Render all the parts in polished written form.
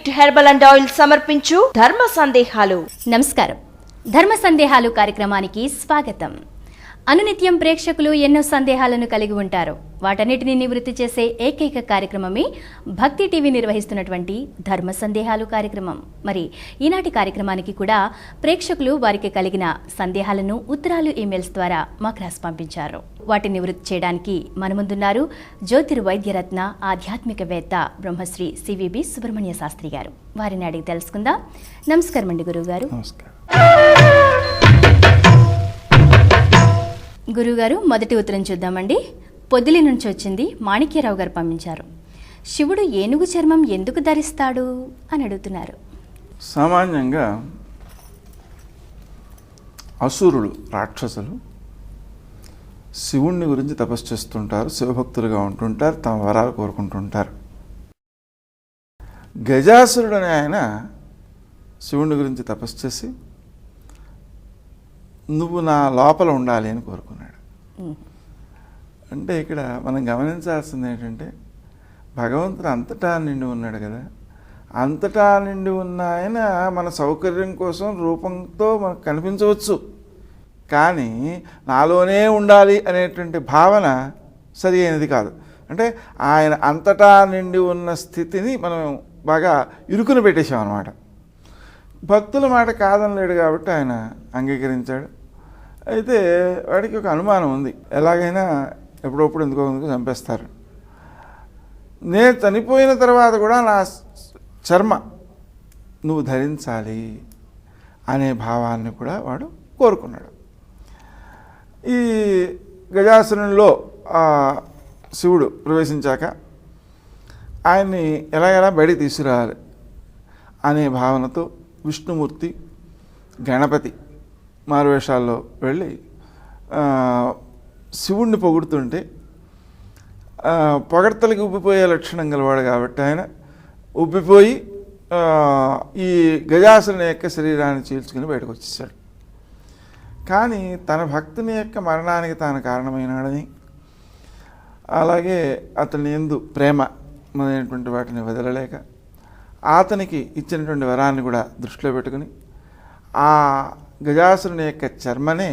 Perfect herbal and oil సమర్పించు ధర్మ సందేహాలు. నమస్కారం. ధర్మ సందేహాలు కార్యక్రమానికి స్వాగతం. అనునిత్యం ప్రేక్షకులు ఎన్నో సందేహాలను కలిగి ఉంటారు. వాటన్నిటిని నివృత్తి చేసే ఏకైక కార్యక్రమమే భక్తి టీవీ నిర్వహిస్తున్నటువంటి ధర్మ సందేహాలు కార్యక్రమం. మరి ఈనాటి కార్యక్రమానికి కూడా ప్రేక్షకులు వారికి కలిగిన సందేహాలను ఉత్తరాలు, ఈమెయిల్స్ ద్వారా మాకు రాసి పంపించారు. వాటిని నివృత్తి చేయడానికి మన ముందున్నారు జ్యోతిర్వైద్యరత్న ఆధ్యాత్మికవేత్త బ్రహ్మశ్రీ సివిబి సుబ్రహ్మణ్య శాస్త్రి గారు. వారిని అడిగి తెలుసుకుందాం. నమస్కారం అండి గురువు గారు. గురువుగారు, మొదటి ఉత్తరం చూద్దామండి. పొదిలి నుంచి వచ్చింది. మాణిక్యరావు గారు పంపించారు. శివుడు ఏనుగు చర్మం ఎందుకు ధరిస్తాడు అని అడుగుతున్నారు. సామాన్యంగా అసురులు, రాక్షసులు శివుణ్ణి గురించి తపస్సు చేస్తుంటారు, శివభక్తులుగా ఉంటుంటారు, తమ వరాలు కోరుకుంటుంటారు. గజాసురుడు అనే ఆయన శివుణ్ణి గురించి తపస్సు చేసి నువ్వు నా లోపల ఉండాలి అని కోరుకున్నాడు. అంటే ఇక్కడ మనం గమనించాల్సింది ఏంటంటే, భగవంతుడు అంతటా నిండి ఉన్నాడు కదా. అంతటా నిండి ఉన్న ఆయన మన సౌకర్యం కోసం రూపంతో మనకు కనిపించవచ్చు, కానీ నాలోనే ఉండాలి అనేటువంటి భావన సరి అయినది కాదు. అంటే ఆయన అంతటా నిండి ఉన్న స్థితిని మనం బాగా ఇరుకుని పెట్టేశాం అన్నమాట. భక్తుల మాట కాదనలేడు కాబట్టి ఆయన అంగీకరించాడు. అయితే వాడికి ఒక అనుమానం ఉంది, ఎలాగైనా ఎప్పుడప్పుడు ఎందుకో చంపేస్తారు, నేను చనిపోయిన తర్వాత కూడా నా చర్మ నువ్వు ధరించాలి అనే భావాన్ని కూడా వాడు కోరుకున్నాడు. ఈ గజాసురునిలో శివుడు ప్రవేశించాక ఆయన్ని ఎలాగైనా బయటికి తీసుకురావాలి అనే భావనతో విష్ణుమూర్తి, గణపతి మారువేషాల్లో వెళ్ళి శివుణ్ణి పొగుడుతుంటే, పొగడ్తలకి ఉబ్బిపోయే లక్షణం గలవాడు కాబట్టి ఆయన ఉబ్బిపోయి ఈ గజాసురుని యొక్క శరీరాన్ని చీల్చుకుని బయటకు వచ్చేసాడు. కానీ తన భక్తుని యొక్క మరణానికి తాను కారణమైనాడని, అలాగే అతని యందు ప్రేమ మొదలైనటువంటి వాటిని వదలలేక అతనికి ఇచ్చినటువంటి వరాన్ని కూడా దృష్టిలో పెట్టుకుని ఆ గజాసురుని యొక్క చర్మనే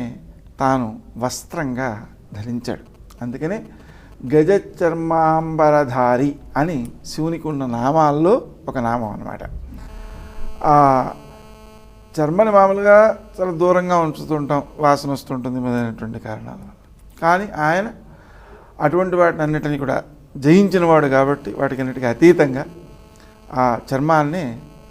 తాను వస్త్రంగా ధరించాడు. అందుకనే గజ చర్మాంబరధారి అని శివునికి ఉన్న నామాల్లో ఒక నామం అన్నమాట. ఆ చర్మని మామూలుగా చాలా దూరంగా ఉంచుతుంటాం, వాసన వస్తుంటుంది మొదలైనటువంటి కారణాల వల్ల. కానీ ఆయన అటువంటి వాటిని అన్నిటినీ కూడా జయించినవాడు కాబట్టి వాటికి అన్నిటికీ అతీతంగా ఆ చర్మాన్ని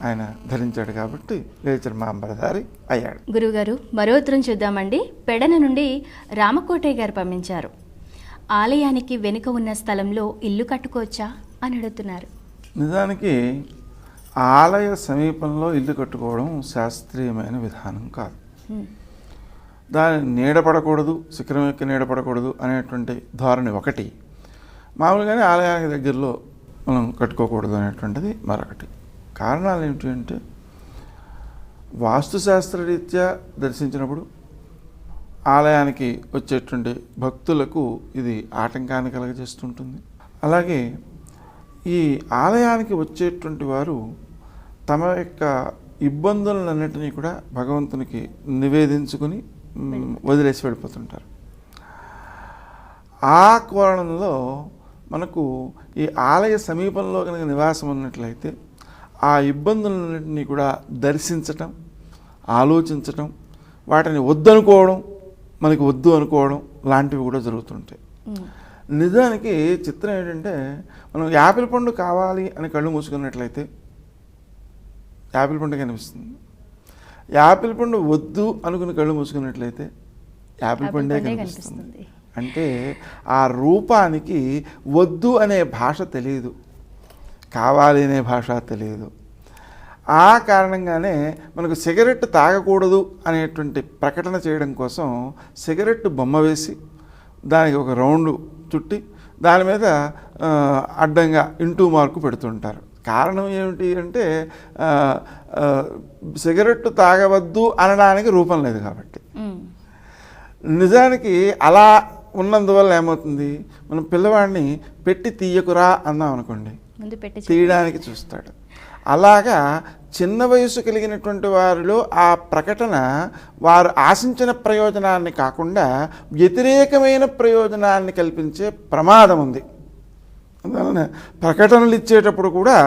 ఆయన ధరించాడు కాబట్టి గజ చర్మాంబరధారి అయ్యాడు. గురువుగారు, మరో ఉత్తరం చూద్దామండి. పెడన నుండి రామకోటయ్య గారు పంపించారు. ఆలయానికి వెనుక ఉన్న స్థలంలో ఇల్లు కట్టుకోవచ్చా అని అడుగుతున్నారు. నిజానికి ఆలయ సమీపంలో ఇల్లు కట్టుకోవడం శాస్త్రీయమైన విధానం కాదు. దాని నీడపడకూడదు, శిఖరం యొక్క నీడపడకూడదు అనేటువంటి ధోరణి ఒకటి, మామూలుగానే ఆలయానికి దగ్గరలో మనం కట్టుకోకూడదు అనేటువంటిది మరొకటి. కారణాలు ఏమిటి అంటే, వాస్తుశాస్త్రరీత్యా దర్శించినప్పుడు ఆలయానికి వచ్చేటువంటి భక్తులకు ఇది ఆటంకాన్ని కలగజేస్తుంటుంది. అలాగే ఈ ఆలయానికి వచ్చేటువంటి వారు తమ యొక్క ఇబ్బందులన్నింటినీ కూడా భగవంతునికి నివేదించుకుని వదిలేసి వెళ్ళిపోతుంటారు. ఆ కోణంలో మనకు ఈ ఆలయ సమీపంలో కనుక నివాసం ఉన్నట్లయితే ఆ ఇబ్బందులన్నింటినీ కూడా దర్శించటం, ఆలోచించటం, వాటిని వద్దనుకోవడం, మనకి వద్దు అనుకోవడం లాంటివి కూడా జరుగుతుంటాయి. నిజానికి చిత్రం ఏంటంటే, మనం యాపిల్ పండు కావాలి అని కళ్ళు మూసుకున్నట్లయితే యాపిల్ పండు కనిపిస్తుంది. యాపిల్ పండు వద్దు అనుకుని కళ్ళు మూసుకున్నట్లయితే యాపిల్ పండే కనిపిస్తుంది. అంటే ఆ రూపానికి వద్దు అనే భాష తెలియదు, కావాలి అనే భాష తెలియదు. ఆ కారణంగానే మనకు సిగరెట్ తాగకూడదు అనేటువంటి ప్రకటన చేయడం కోసం సిగరెట్ బొమ్మ వేసి దానికి ఒక రౌండ్ చుట్టి దాని మీద అడ్డంగా ఇంటూ మార్కు పెడుతుంటారు. కారణం ఏమిటి అంటే, సిగరెట్ తాగవద్దు అనడానికి రూపం లేదు కాబట్టి. నిజానికి అలా ఉన్నందువల్ల ఏమవుతుంది, మనం పిల్లవాడిని పెట్టి తీయకురా అన్నాం అనుకోండి, తీయడానికి చూస్తాడు. అలాగా చిన్న వయసు కలిగినటువంటి వారిలో ఆ ప్రకటన వారు ఆశించిన ప్రయోజనాన్ని కాకుండా వ్యతిరేకమైన ప్రయోజనాన్ని కల్పించే ప్రమాదం ఉంది. అందువలన ప్రకటనలు ఇచ్చేటప్పుడు కూడా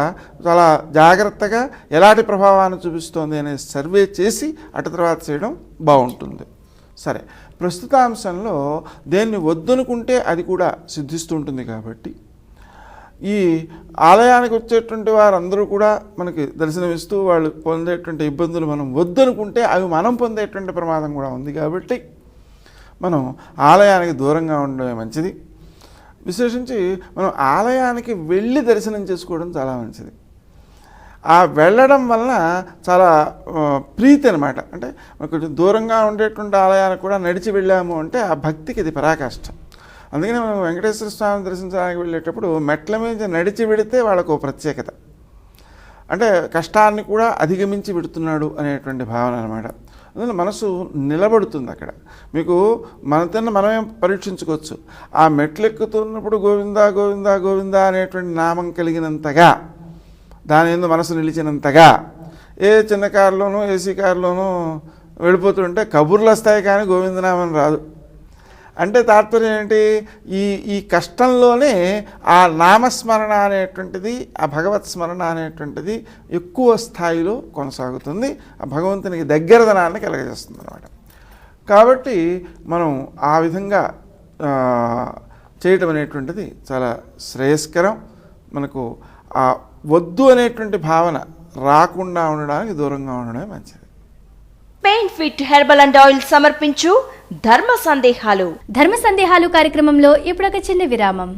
చాలా జాగ్రత్తగా ఎలాంటి ప్రభావాన్ని చూపిస్తోంది అనే సర్వే చేసి అటు తర్వాత చేయడం బాగుంటుంది. సరే, ప్రస్తుతాంశంలో దేన్ని వద్దనుకుంటే అది కూడా సిద్ధిస్తుంటుంది కాబట్టి ఈ ఆలయానికి వచ్చేటువంటి వారందరూ కూడా మనకి దర్శనమిస్తూ వాళ్ళు పొందేటువంటి ఇబ్బందులు మనం వద్దనుకుంటే అవి మనం పొందేటువంటి ప్రమాదం కూడా ఉంది. కాబట్టి మనం ఆలయానికి దూరంగా ఉండడమే మంచిది. విశేషించి మనం ఆలయానికి వెళ్ళి దర్శనం చేసుకోవడం చాలా మంచిది. ఆ వెళ్ళడం వలన చాలా ప్రీతి అనమాట. అంటే మనకు కొంచెం దూరంగా ఉండేటువంటి ఆలయానికి కూడా నడిచి వెళ్ళాము అంటే ఆ భక్తికి ఇది పరాకాష్ట. అందుకని మనం వెంకటేశ్వర స్వామిని దర్శించడానికి వెళ్ళేటప్పుడు మెట్ల మీద నడిచి వెడితే వాళ్ళకు ప్రత్యేకత. అంటే కష్టాన్ని కూడా అధిగమించి పెడుతున్నాడు అనేటువంటి భావన అనమాట. అందువల్ల మనసు నిలబడుతుంది అక్కడ. మీకు మనతోనే మనమే పరీక్షించుకోవచ్చు. ఆ మెట్లు ఎక్కుతున్నప్పుడు గోవిందా గోవిందా గోవిందా అనేటువంటి నామం కలిగినంతగా, దాని యందు మనసు నిలిచినంతగా, ఏ చిన్న కారులోనూ ఏసీ కారులోనూ వెళ్ళిపోతుంటే కబుర్లు వస్తాయి కానీ గోవిందనామం రాదు. అంటే తాత్పర్యం ఏంటి? ఈ కష్టంలోనే ఆ నామస్మరణ అనేటువంటిది, ఆ భగవత్ స్మరణ అనేటువంటిది ఎక్కువ స్థాయిలో కొనసాగుతుంది. ఆ భగవంతునికి దగ్గరదనాన్ని కలగజేస్తుంది అన్నమాట. కాబట్టి మనం ఆ విధంగా చేయటం అనేటువంటిది చాలా శ్రేయస్కరం. మనకు ఆ వద్దు అనేటువంటి భావన రాకుండా ఉండడానికి దూరంగా ఉండడమే మంచిది. Pain fit herbal and oil సమర్పించు ధర్మ సందేహాలు. ధర్మ సందేహాలు కార్యక్రమంలో ఇప్పుడు ఒక చిన్న విరామం.